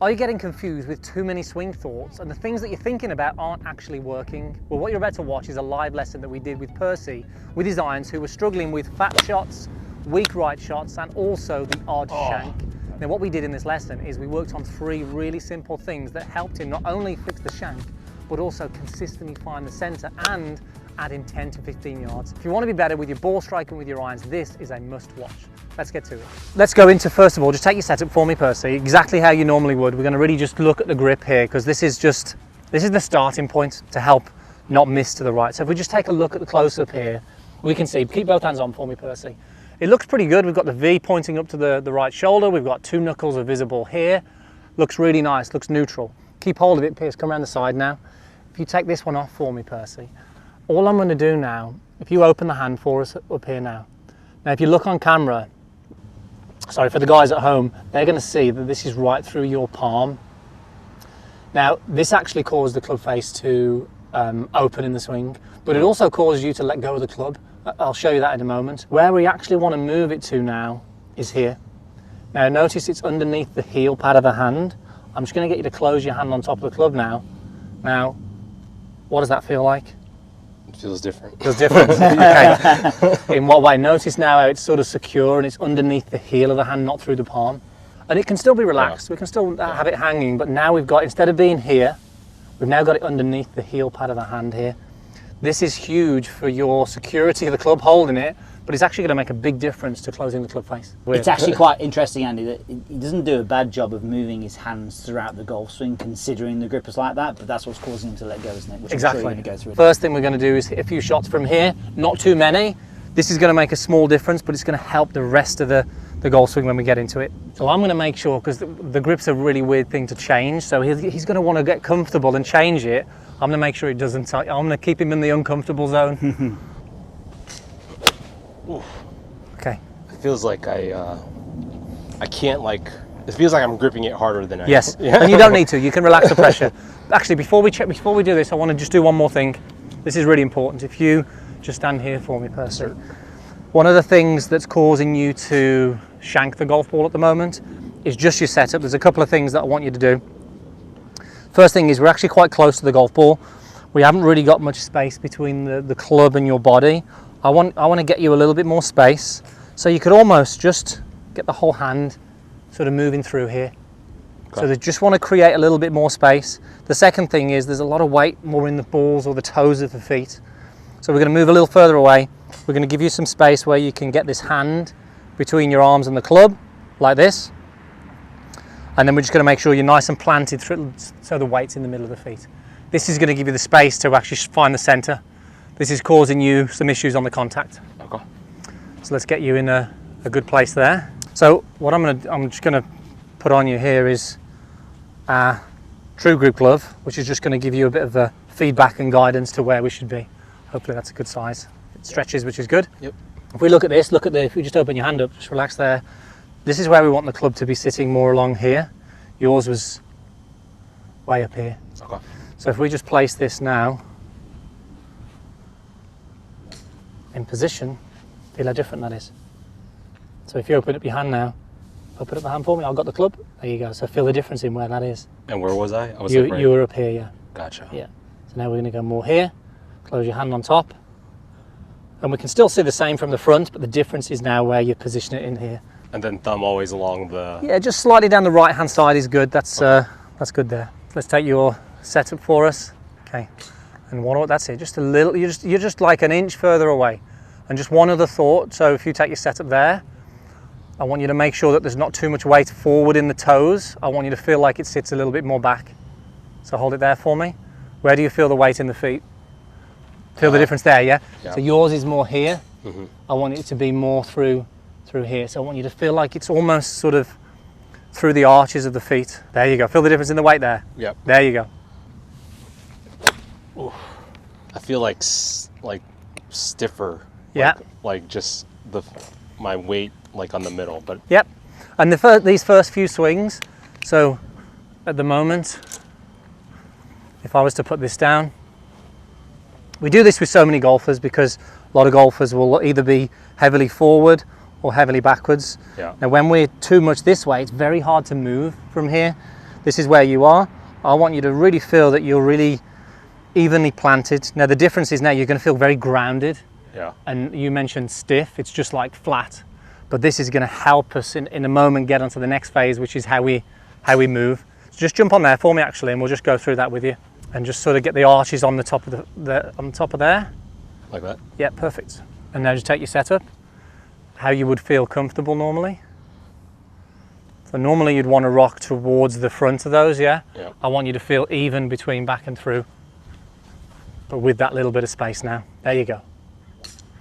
Are you getting confused with too many swing thoughts and the things that you're thinking about aren't actually working? Well, what you're about to watch is a live lesson that we did with Percy with his irons, who was struggling with fat shots, weak right shots, and also the odd shank. Now, what we did in this lesson is we worked on 3 really simple things that helped him not only fix the shank, but also consistently find the center and add in 10 to 15 yards. If you want to be better with your ball strike and with your irons, this is a must watch. Let's get to it. Let's go into, first of all, just take your setup for me, Percy, exactly how you normally would. We're going to really just look at the grip here, because this is the starting point to help not miss to the right. So if we just take a look at the close-up here, we can see, keep both hands on for me, Percy. It looks pretty good. We've got the V pointing up to the right shoulder. We've got 2 knuckles are visible here. Looks really nice, looks neutral. Keep hold of it, Pierce, come around the side now. If you take this one off for me, Percy, all I'm going to do now, if you open the hand for us up here now. Now, if you look on camera, sorry, for the guys at home, they're going to see that this is right through your palm. Now, this actually caused the club face to open in the swing, but it also causes you to let go of the club. I'll show you that in a moment. Where we actually want to move it to now is here. Now, notice it's underneath the heel pad of the hand. I'm just going to get you to close your hand on top of the club now. Now, what does that feel like? It feels different. Feels different. Okay. In what way? Notice now how it's sort of secure and it's underneath the heel of the hand, not through the palm. And it can still be relaxed. We can still have it hanging, but now we've got, instead of being here, we've now got it underneath the heel pad of the hand here. This is huge for your security of the club holding it, but it's actually going to make a big difference to closing the club face. Weird. It's actually quite interesting, Andy, that he doesn't do a bad job of moving his hands throughout the golf swing, considering the grip is like that, but that's what's causing him to let go, isn't it? Which exactly. I'm sure you're going to go through. First thing we're going to do is hit a few shots from here, not too many. This is going to make a small difference, but it's going to help the rest of the golf swing when we get into it. So I'm going to make sure, because the grip's a really weird thing to change, so he's going to want to get comfortable and change it. I'm going to make sure it doesn't. I'm going to keep him in the uncomfortable zone. Okay. It feels like I can't, like, it feels like I'm gripping it harder than I am. Yes, and you don't need to. You can relax the pressure. Actually, before we do this, I want to just do one more thing. This is really important. If you just stand here for me, Percy. Sure. One of the things that's causing you to shank the golf ball at the moment is just your setup. There's a couple of things that I want you to do. First thing is, we're actually quite close to the golf ball. We haven't really got much space between the club and your body. I want to get you a little bit more space, so you could almost just get the whole hand sort of moving through here. Okay. So they just want to create a little bit more space. The second thing is, there's a lot of weight more in the balls or the toes of the feet. So we're going to move a little further away. We're going to give you some space where you can get this hand between your arms and the club, like this. And then we're just going to make sure you're nice and planted through, so the weight's in the middle of the feet. This is going to give you the space to actually find the center. This is causing you some issues on the contact. Okay. So let's get you in a good place there. So what I'm just going to put on you here is a True Grip glove, which is just going to give you a bit of a feedback and guidance to where we should be. Hopefully that's a good size. It stretches, which is good. Yep. If we look at this, if you just open your hand up, just relax there. This is where we want the club to be sitting more along here. Yours was way up here. Okay. So if we just place this now in position, feel how different that is. So if you open up your hand now, open up the hand for me, I've got the club. There you go. So feel the difference in where that is. And where was I? You were up here, yeah. Gotcha. Yeah. So now we're going to go more here. Close your hand on top. And we can still see the same from the front, but the difference is now where you position it in here. And then thumb always along the... Yeah, just slightly down the right hand side is good. That's good there. Let's take your setup for us. Okay. And that's it. Just a little, you're just like an inch further away. And just one other thought. So if you take your setup there, I want you to make sure that there's not too much weight forward in the toes. I want you to feel like it sits a little bit more back. So hold it there for me. Where do you feel the weight in the feet? Feel the difference there, yeah? So yours is more here. Mm-hmm. I want it to be more through here. So I want you to feel like it's almost sort of through the arches of the feet. There you go. Feel the difference in the weight there? Yep. There you go. Ooh. I feel like stiffer. Yeah. Like just my weight like on the middle, but. Yep. And these first few swings, so at the moment, if I was to put this down, we do this with so many golfers because a lot of golfers will either be heavily forward or heavily backwards. Yeah. Now when we're too much this way, it's very hard to move from here. this is where you are. I want you to really feel that you're really evenly planted. Now the difference is now you're going to feel very grounded. Yeah. And you mentioned stiff, it's just like flat. But this is going to help us in a moment get onto the next phase, which is how we move. So just jump on there for me actually, and we'll just go through that with you. And just sort of get the arches on the top of on top of there. Like that? Yeah, perfect. And now just take your setup, how you would feel comfortable normally. So normally you'd want to rock towards the front of those, yeah? Yeah. I want you to feel even between back and through, but with that little bit of space now. There you go.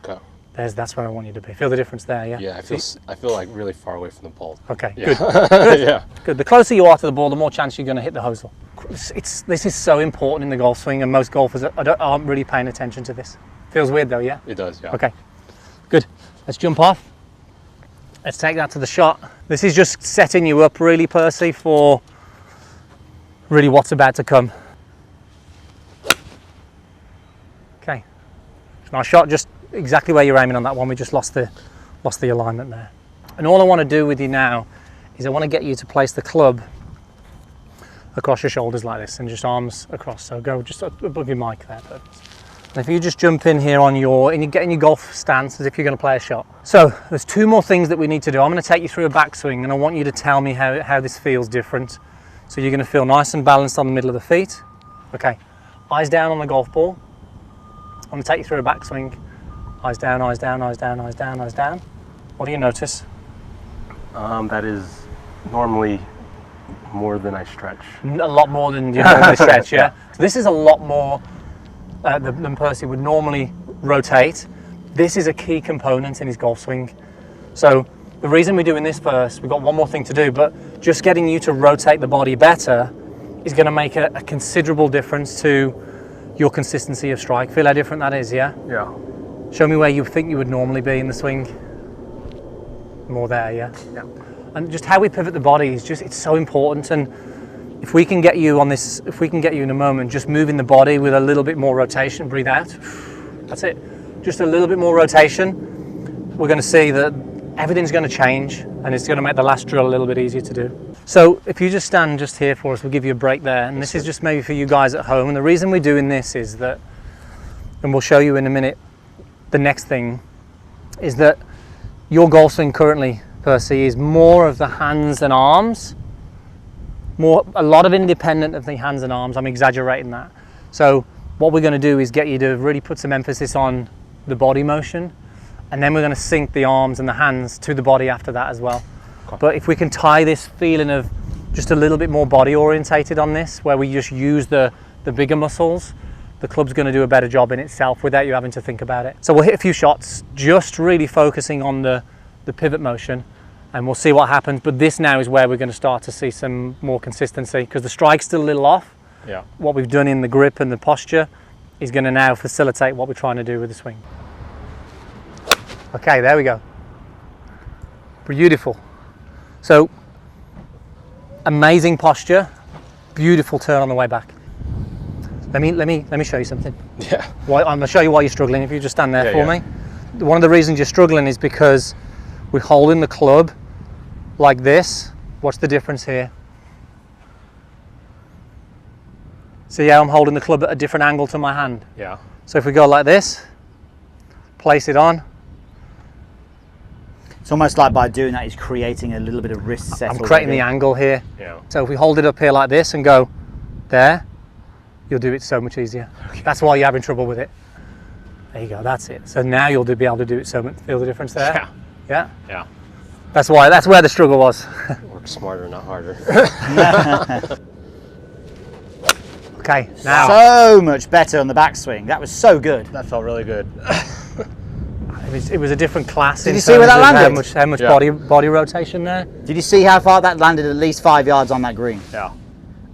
Okay. That's where I want you to be. Feel the difference there, yeah? Yeah, I feel like really far away from the ball. Okay, Yeah. good. Good. Yeah. Good. The closer you are to the ball, the more chance you're going to hit the hosel. This is so important in the golf swing, and most golfers aren't really paying attention to this. Feels weird though, yeah? It does, yeah. Okay, good. Let's jump off. Let's take that to the shot. This is just setting you up really, Percy, for really what's about to come. Okay, nice shot, just exactly where you're aiming on that one. We just lost the alignment there. And all I want to do with you now is I want to get you to place the club across your shoulders like this and just arms across. So go just above your mic there. And if you just jump in here and you're getting your golf stance as if you're going to play a shot. So there's two more things that we need to do. I'm going to take you through a backswing and I want you to tell me how this feels different. So you're going to feel nice and balanced on the middle of the feet. Okay, eyes down on the golf ball. I'm going to take you through a backswing. Eyes down, eyes down, eyes down, eyes down, eyes down. What do you notice? That is normally more than I stretch. A lot more than you normally stretch, yeah? So this is a lot more than Percy would normally rotate. This is a key component in his golf swing. So the reason we're doing this first, we've got one more thing to do, but just getting you to rotate the body better is going to make a considerable difference to your consistency of strike. Feel how different that is, yeah? Yeah. Show me where you think you would normally be in the swing. More there, yeah? Yeah. And just how we pivot the body is it's so important. And if we can get you on this, if we can get you in a moment, just moving the body with a little bit more rotation, breathe out. That's it. Just a little bit more rotation. We're going to see that everything's going to change and it's going to make the last drill a little bit easier to do. So if you just stand just here for us, we'll give you a break there. And this is just maybe for you guys at home. And the reason we're doing this is that, and we'll show you in a minute, the next thing is that your golf swing currently, Percy, is more of the hands and arms. A lot of independent of the hands and arms. I'm exaggerating that. So what we're going to do is get you to really put some emphasis on the body motion, and then we're going to sync the arms and the hands to the body after that as well. Okay. But if we can tie this feeling of just a little bit more body orientated on this, where we just use the bigger muscles, the club's going to do a better job in itself without you having to think about it. So we'll hit a few shots, just really focusing on the pivot motion, and we'll see what happens. But this now is where we're going to start to see some more consistency, because the strike's still a little off. Yeah. What we've done in the grip and the posture is going to now facilitate what we're trying to do with the swing. Okay, there we go. Beautiful. So, amazing posture, beautiful turn on the way back. Let me show you something. Yeah. I'm going to show you why you're struggling. If you just stand there for me. One of the reasons you're struggling is because we're holding the club like this. What's the difference here? See how I'm holding the club at a different angle to my hand? Yeah. So if we go like this, place it on. It's almost like by doing that, he's creating a little bit of wrist set. I'm creating the angle here. Yeah. So if we hold it up here like this and go there, you'll do it so much easier. Okay. That's why you're having trouble with it. There you go, that's it. So now you'll be able to do it so much. Feel the difference there? Yeah. Yeah? Yeah. That's where the struggle was. Work smarter, not harder. Okay, now. So much better on the backswing. That was so good. That felt really good. It was a different class. Did you see where that landed? How much body rotation there? Did you see how far that landed? At least 5 yards on that green. Yeah.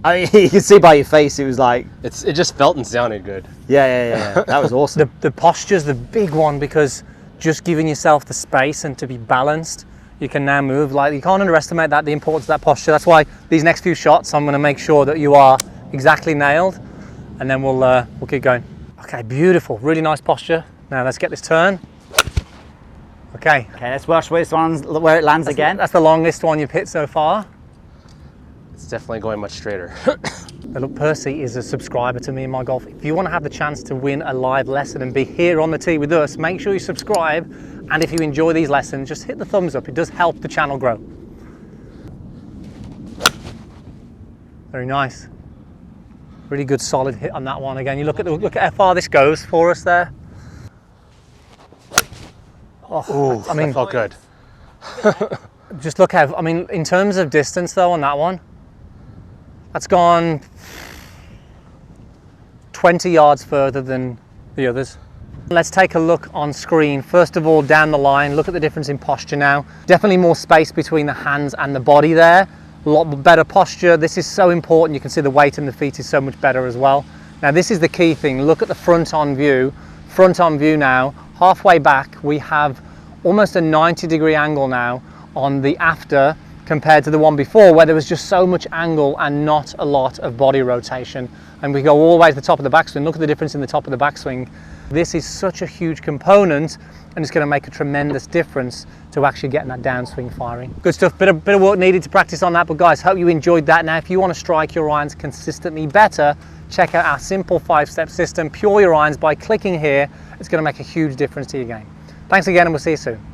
I mean, you can see by your face, it was like... It just felt and sounded good. Yeah. That was awesome. The posture's the big one, because just giving yourself the space and to be balanced, you can now move. Like, you can't underestimate that, the importance of that posture. That's why these next few shots, I'm going to make sure that you are exactly nailed, and then we'll keep going. Okay, beautiful, really nice posture. Now let's get this turn. Okay, let's watch where it lands again. That's the longest one you've hit so far. It's definitely going much straighter. But look, Percy is a subscriber to Meandmygolf. If you want to have the chance to win a live lesson and be here on the tee with us, make sure you subscribe. And if you enjoy these lessons, just hit the thumbs up. It does help the channel grow. Very nice. Really good solid hit on that one. Again, you look at how far this goes for us there. Oh, I mean, that felt good. Just look how, I mean, in terms of distance though on that one, that's gone 20 yards further than the others. Let's take a look on screen. First of all, down the line, look at the difference in posture now. Definitely more space between the hands and the body there. A lot better posture. This is so important. You can see the weight in the feet is so much better as well. Now this is the key thing. Look at the front on view. Front on view now. Halfway back, we have almost a 90-degree angle now on the after compared to the one before, where there was just so much angle and not a lot of body rotation. And we go all the way to the top of the backswing. Look at the difference in the top of the backswing. This is such a huge component, and it's going to make a tremendous difference to actually getting that downswing firing. Good stuff. Bit of work needed to practice on that, but guys, hope you enjoyed that. Now, if you want to strike your irons consistently better, check out our simple 5-step system, Pure Your Irons, by clicking here. It's going to make a huge difference to your game. Thanks again, and we'll see you soon.